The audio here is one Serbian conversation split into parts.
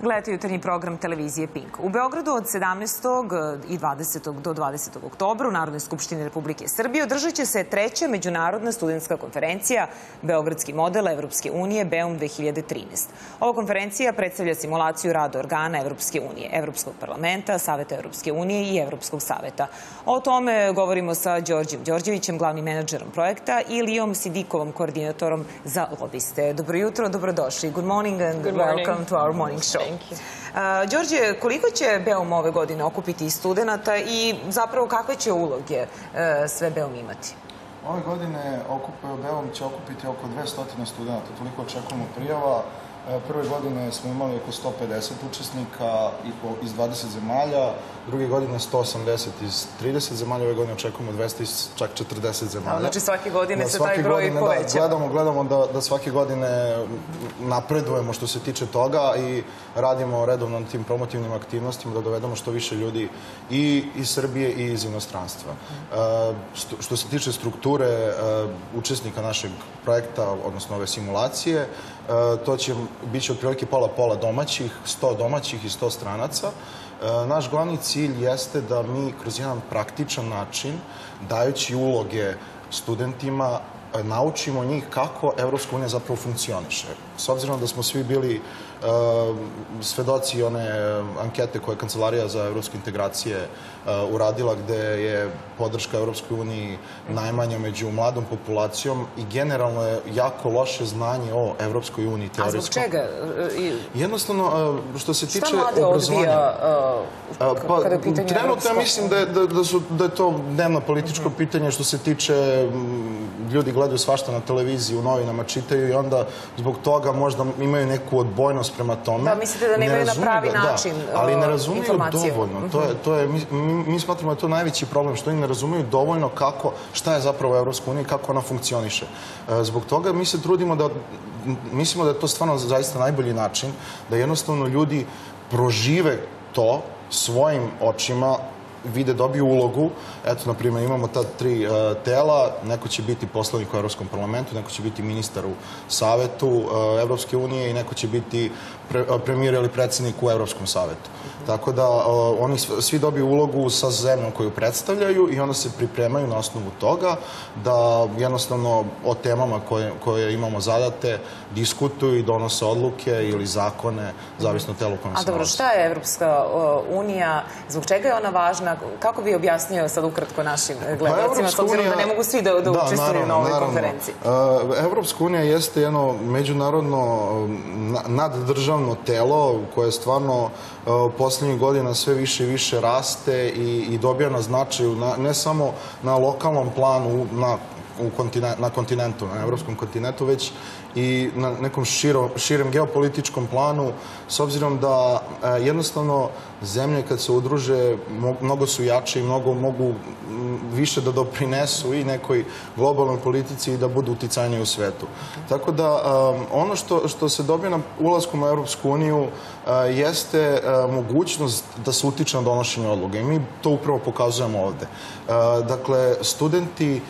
Gledajte jutarnji program televizije Pink. U Beogradu od 17. i 20. do 20. oktobra u Narodnoj skupštini Republike Srbije održat će se treća međunarodna studentska konferencija Beogradski model Evropske unije BEUM 2013. Ova konferencija predstavlja simulaciju rada organa Evropske unije, Evropskog parlamenta, Saveta Evropske unije i Evropskog saveta. O tome govorimo sa Đorđem Đorđevićem, glavnim menadžerom projekta, i Lijom Sidikovom, koordinatorom za lobiste. Dobro jutro, dobrodošli. Good morning and welcome to our morning show. Đorđe, koliko će BEUM ove godine okupiti studenta i zapravo kakve će uloge sve BEUM imati? Ove godine BEUM će okupiti oko 200 studenta, toliko očekujemo prijava. Prve godine smo imali oko 150 učesnika iz 20 zemalja, druge godine 180 iz 30 zemalja, ove godine očekujemo 200 iz čak 40 zemalja. Znači svake godine se taj broj povećava. Gledamo da svake godine napredujemo što se tiče toga i radimo redovno na tim promotivnim aktivnostima da dovedemo što više ljudi i iz Srbije i iz inostranstva. Što se tiče strukture učesnika našeg projekta, odnosno ove simulacije, to će biti otprilike pola domaćih, 100 domaćih i 100 stranaca. Naš glavni cilj jeste da mi kroz jedan praktičan način, dajući uloge studentima, naučimo njih kako Evropska unija zapravo funkcioniše. S obzirom da smo svi bili svedoci one ankete koje je Kancelarija za evropske integracije uradila, gde je podrška Evropskoj uniji najmanja među mladom populacijom i generalno je jako loše znanje o Evropskoj uniji teorijskom. A zbog čega? Jednostavno, što se tiče obrazovanja... Šta mlade odbija kada je pitanje Evropska? Trenutno ja mislim da je to dnevno političko pitanje što se tiče... Ljudi gledaju svašta na televiziji, u novinama čitaju i onda zbog toga možda imaju neku odbojnost prema tome. Da, mislite da nemaju na pravi način informacije? Ali ne razumiju dovoljno. Mi smatramo da je to najveći problem, što oni ne razumiju dovoljno šta je zapravo Evropska unija i kako ona funkcioniše. Zbog toga mi se trudimo da, mislimo da je to stvarno zaista najbolji način, da jednostavno ljudi prožive to svojim očima, vide, dobiju ulogu. Eto, na primjer, imamo ta 3 tela. Neko će biti poslanik u Evropskom parlamentu, neko će biti ministar u Savetu Evropske unije i neko će biti premijer ili predsjednik u Evropskom savetu. Tako da oni svi dobiju ulogu sa zemljom koju predstavljaju i onda se pripremaju na osnovu toga da jednostavno o temama koje imamo zadate diskutuju i donose odluke ili zakone, zavisno od telu kojom se nalazi. A dobro, šta je Evropska unija? Zbog čega je ona važna? Kako bi objasnio sad ukratko našim gledalcima, s obzirom da ne mogu svi da učestvuju na ovoj konferenciji? Evropska unija jeste jedno međunarodno naddržavno telo koje stvarno poslednjih godina sve više i više raste i dobija na značaju ne samo na lokalnom planu na kontinentu, na evropskom kontinentu, već i na nekom širem geopolitičkom planu, s obzirom da jednostavno zemlje kad se udruže mnogo su jače i mnogo mogu više da doprinesu i nekoj globalnoj politici i da budu uticajniji u svetu. Tako da ono što se dobije na ulaskom u Evropsku uniju jeste mogućnost da se utiče na donošenje odluga i mi to upravo pokazujemo ovde. Dakle, studenti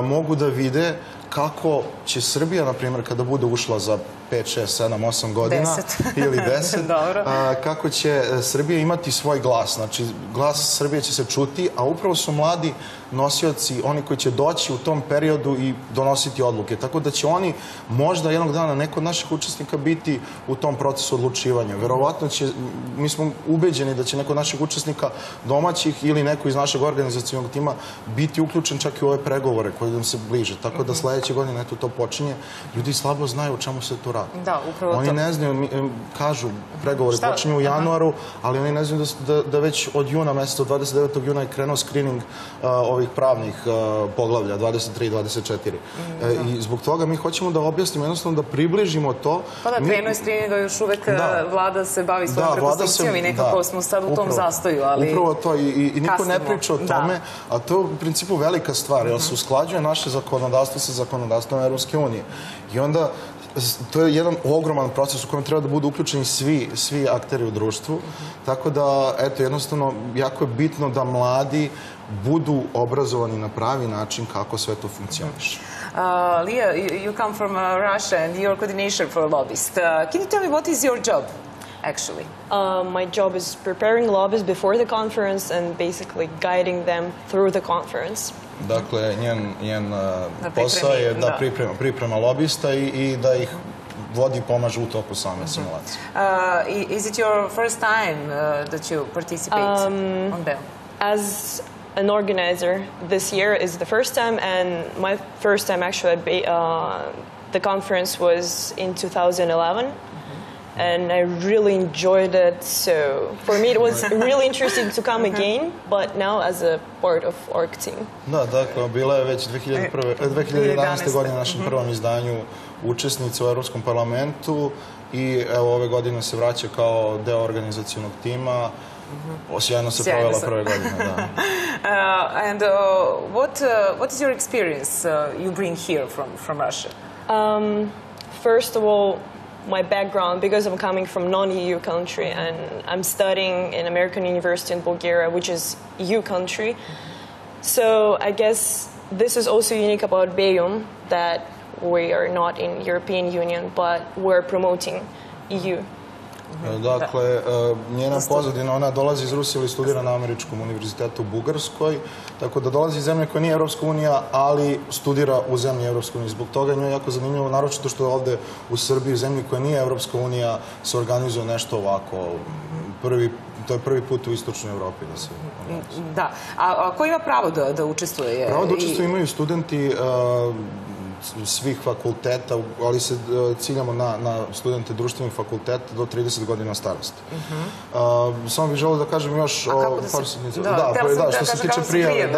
mogu da vide kako će Srbija, na primjer, kada bude ušla za 5, 6, 7, 8 godina ili 10, kako će Srbija imati svoj glas. Znači, glas Srbije će se čuti, a upravo su mladi nosioci, oni koji će doći u tom periodu i donositi odluke. Tako da će oni možda jednog dana, neko od naših učesnika biti u tom procesu odlučivanja. Verovatno će, mi smo ubeđeni da će neko od naših učesnika domaćih ili neko iz našeg organizacijnog tima biti uključen čak i u ove pregovore koje nam se bliže. Tako da sledeće godine, eto, to počinje. Ljudi slabo znaju o čemu se tu radi. Da, upravo to. Oni ne znaju, kažu, pregovori počinju u januaru, ali oni ne znaju da već od juna meseca, od 29. juna je krenuo skrining ovih pravnih poglavlja, 23 i 24. I zbog toga mi hoćemo da objasnimo, jednostavno da približimo to. Pa da, krenuo je skrininga, još uvek vlada se bavi svojom rekonstrukcijom i nekako smo sad u tom zastoju, ali... Upravo to i niko ne priča o tome, a to je u principu velika stvar, jer se usklađuje naše zakonodavstvo sa zakonodavstvom Evropske unije. I onda to je jedan ogroman proces u kojem treba da budu uključeni svi akteri u društvu. Tako da, eto, jednostavno, jako je bitno da mladi budu obrazovani na pravi način kako sve to funkcioniše. Leah, you come from Russia and you're coordinator for Lobbyist. Can you tell me what is your job? actually? My job is preparing lobbyists before the conference and basically guiding them through the conference. Dakle, njen posao je da priprema lobista i da ih vodi i pomaže u toku same simulacije. Is it your first time that you participate on BEO? As an organizer, this year is the first time, and my first time actually at the conference was in 2011. And I really enjoyed it, so for me it was really interesting to come again, but now as a part of org team. Da, dakle, bila je već 2011. godine na našem prvom izdanju učesnica u Evropskom parlamentu i evo ove godine se vraća kao deo organizacionog tima. Sjajno se provela prve godine, da. And what is your experience you bring here from Russia? First of all, my background, because I'm coming from non-EU country and I'm studying in American University in Bulgaria, which is EU country. So I guess this is also unique about BEUM, that we are not in European Union, but we're promoting EU. Dakle, njena pozadina, ona dolazi iz Rusije ili studira na Američkom univerzitetu u Bugarskoj, tako da dolazi iz zemlje koja nije Evropska unija, ali studira u zemlji Evropske unije. Zbog toga njoj je jako zanimljivo, naročito što je ovde u Srbiji, u zemlji koja nije Evropska unija, se organizuje nešto ovako. To je prvi put u istočnoj Evropi da se organizuje. Da. A ko ima pravo da učestvuje? Pravo da učestvuju imaju studenti svih fakulteta, ali se ciljamo na studente društvenih fakulteta do 30 godina starosti. Samo bih želeo da kažem još par sitnica. Da, što se tiče prijave,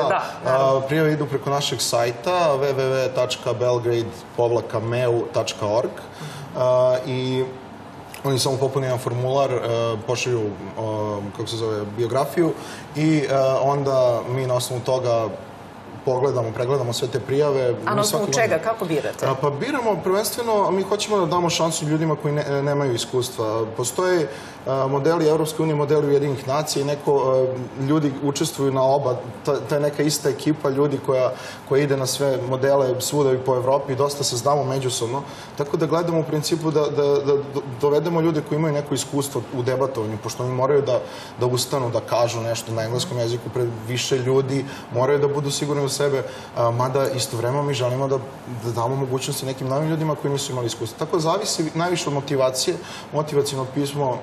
prijave idu preko našeg sajta www.belgrade-meu.org i oni samo popune jedan formular, pošalju, kako se zove, biografiju i onda mi na osnovu toga pregledamo sve te prijave. A na osnovu čega? Kako birate? Pa biramo prvenstveno, mi hoćemo da damo šansu ljudima koji nemaju iskustva. Postoje modeli Evropske unije, modeli Ujedinjenih nacija i ljudi učestvuju na oba. To je neka ista ekipa ljudi koja ide na sve modele svuda i po Evropi i dosta se znamo međusobno. Tako da gledamo u principu da dovedemo ljude koji imaju neko iskustvo u debatovanju, pošto oni moraju da ustanu, da kažu nešto na engleskom jeziku pred više ljudi, moraju da budu sigurni u sebe, mada istovremeno mi želimo da damo mogućnosti nekim novim ljudima koji nisu imali iskustva. Tako zavisi najviše od motivacije. Motivacijno pismo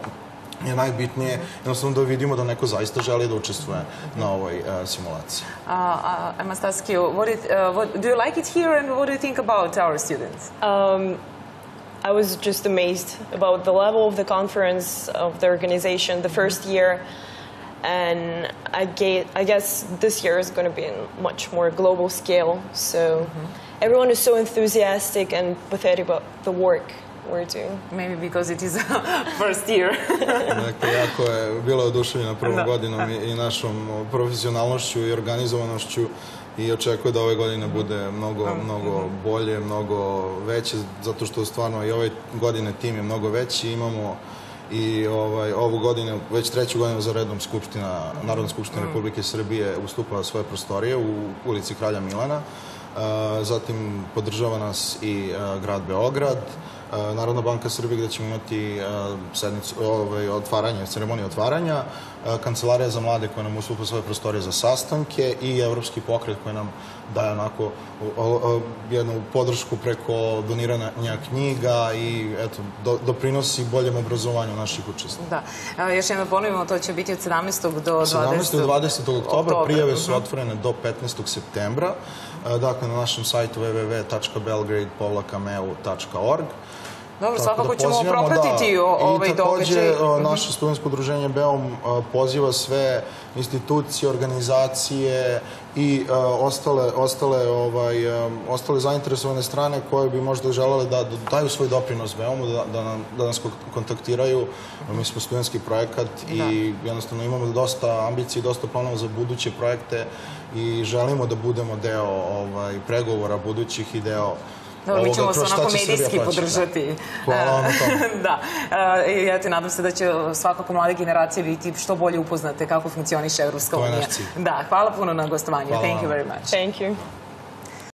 je najbitnije, jednostavno da vidimo da neko zaista želi da učestvuje na ovoj simulaciji. I must ask you, do you like it here and what do you think about our students? I was just amazed about the level of the conference, of the organization, the first year. And I guess this year is going to be in much more global scale. So everyone is so enthusiastic and pathetic about the work we're doing. Maybe because it is first year. Dakle, jako je bila oduševljena prvom godinom i našom profesionalnošću i organizovanošću i očekuje da ove godine bude mnogo bolje, mnogo veće, zato što stvarno i ove godine tim je mnogo veći. Imamo i ovu godinu, već treću godinu za redom Narodna skupština Republike Srbije ustupala svoje prostorije u ulici Kralja Milana. Zatim podržava nas i grad Beograd, Narodna banka Srbije gde ćemo imati ceremoniju otvaranja, Kancelarija za mlade koja nam ustupa svoje prostorije za sastanke i Evropski pokret koji nam daje onako jednu podršku preko doniranja knjiga i doprinosi boljem obrazovanju naših učesnika. Da. Još jedno ponovimo, to će biti od 17. do 17. do 20. oktobra. Prijave su otvorene do 15. septembra. Dakle, na našem sajtu www.belgrade-meu.org. Dobro, svakako ćemo propratiti ovaj događaj. I takođe, naše studentsko udruženje BEUM poziva sve institucije, organizacije i ostale zainteresovane strane koje bi možda želele da daju svoj doprinos BEUM-u, da nas kontaktiraju. Mi smo studentski projekat i jednostavno imamo dosta ambicije i dosta planova za buduće projekte i želimo da budemo deo pregovora budućih i deo mi ćemo se onako medijski podržati. Hvala vam na tome. Da. Ja te nadam se da će svakako mlade generacije biti što bolje upoznate kako funkcioniše Evropska unija. To je naš cilj. Da, hvala puno na gostovanju. Thank you very much. Thank you.